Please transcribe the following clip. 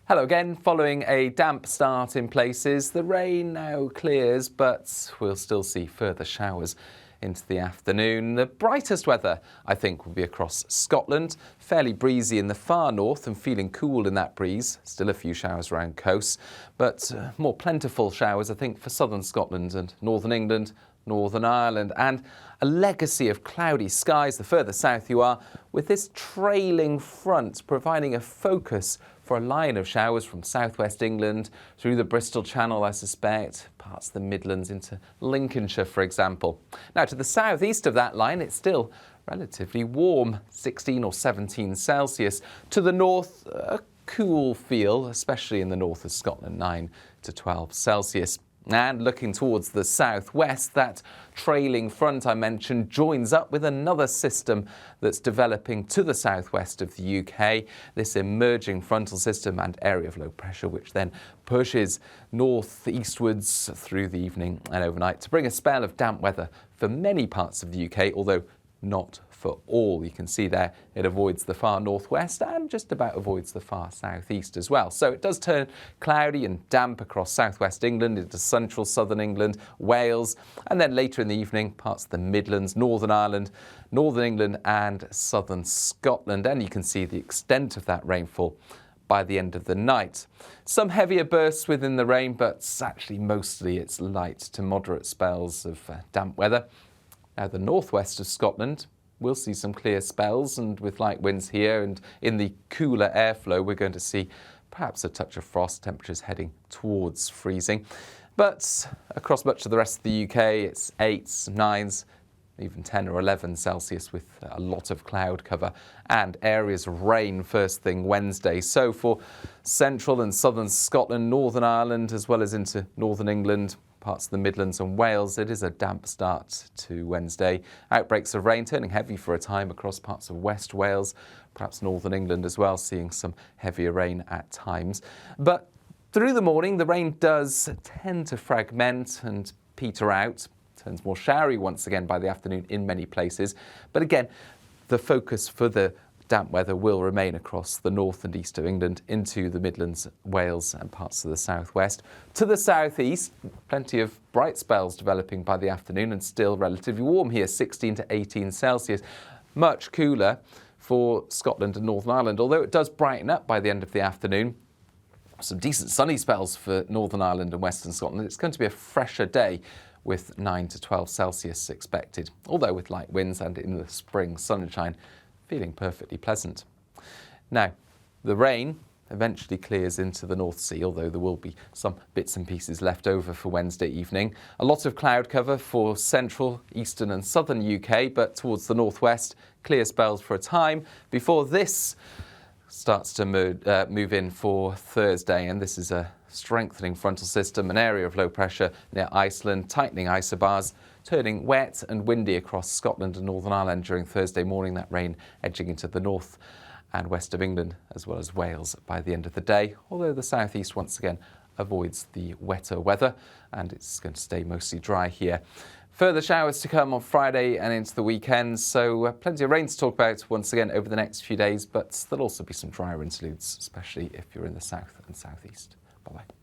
Hello again. Following a damp start in places, the rain now clears, but we'll still see further showers into the afternoon. The brightest weather, I think, will be across Scotland. Fairly breezy in the far north and feeling cool in that breeze. Still a few showers around coasts, but more plentiful showers, I think, for southern Scotland and northern England, Northern Ireland, and a legacy of cloudy skies the further south you are, with this trailing front providing a focus for a line of showers from southwest England through the Bristol Channel, I suspect, parts of the Midlands into Lincolnshire, for example. Now, to the southeast of that line, it's still relatively warm, 16 or 17 Celsius. To the north, a cool feel, especially in the north of Scotland, 9 to 12 Celsius. And looking towards the southwest, that trailing front I mentioned joins up with another system that's developing to the southwest of the UK, this emerging frontal system and area of low pressure, which then pushes north-eastwards through the evening and overnight to bring a spell of damp weather for many parts of the UK, although not for all. You can see there it avoids the far northwest and just about avoids the far southeast as well. So it does turn cloudy and damp across southwest England into central southern England, Wales, and then later in the evening parts of the Midlands, Northern Ireland, Northern England and southern Scotland. And you can see the extent of that rainfall by the end of the night. Some heavier bursts within the rain, but actually mostly it's light to moderate spells of damp weather. Now, the northwest of Scotland will see some clear spells, and with light winds here and in the cooler airflow, we're going to see perhaps a touch of frost, temperatures heading towards freezing. But across much of the rest of the UK, it's 8s, 9s, even 10 or 11 Celsius with a lot of cloud cover and areas of rain first thing Wednesday. So for central and southern Scotland, Northern Ireland, as well as into northern England, parts of the Midlands and Wales, it is a damp start to Wednesday. Outbreaks of rain turning heavy for a time across parts of West Wales, perhaps northern England as well, seeing some heavier rain at times. But through the morning, the rain does tend to fragment and peter out. Turns more showery once again by the afternoon in many places. But again, the focus for the damp weather will remain across the north and east of England into the Midlands, Wales and parts of the southwest. To the southeast, plenty of bright spells developing by the afternoon and still relatively warm here, 16 to 18 Celsius. Much cooler for Scotland and Northern Ireland, although it does brighten up by the end of the afternoon. Some decent sunny spells for Northern Ireland and Western Scotland. It's going to be a fresher day with 9 to 12 Celsius expected, although with light winds and in the spring sunshine, feeling perfectly pleasant. Now, the rain eventually clears into the North Sea, although there will be some bits and pieces left over for Wednesday evening. A lot of cloud cover for central, eastern and southern UK, but towards the northwest, clear spells for a time before this starts to move in for Thursday. And this is a strengthening frontal system, an area of low pressure near Iceland, tightening isobars, turning wet and windy across Scotland and Northern Ireland during Thursday morning. That rain edging into the north and west of England, as well as Wales by the end of the day, although the southeast once again avoids the wetter weather and it's going to stay mostly dry here. Further showers to come on Friday and into the weekend, so plenty of rain to talk about once again over the next few days, but there'll also be some drier interludes, especially if you're in the south and southeast. Bye-bye.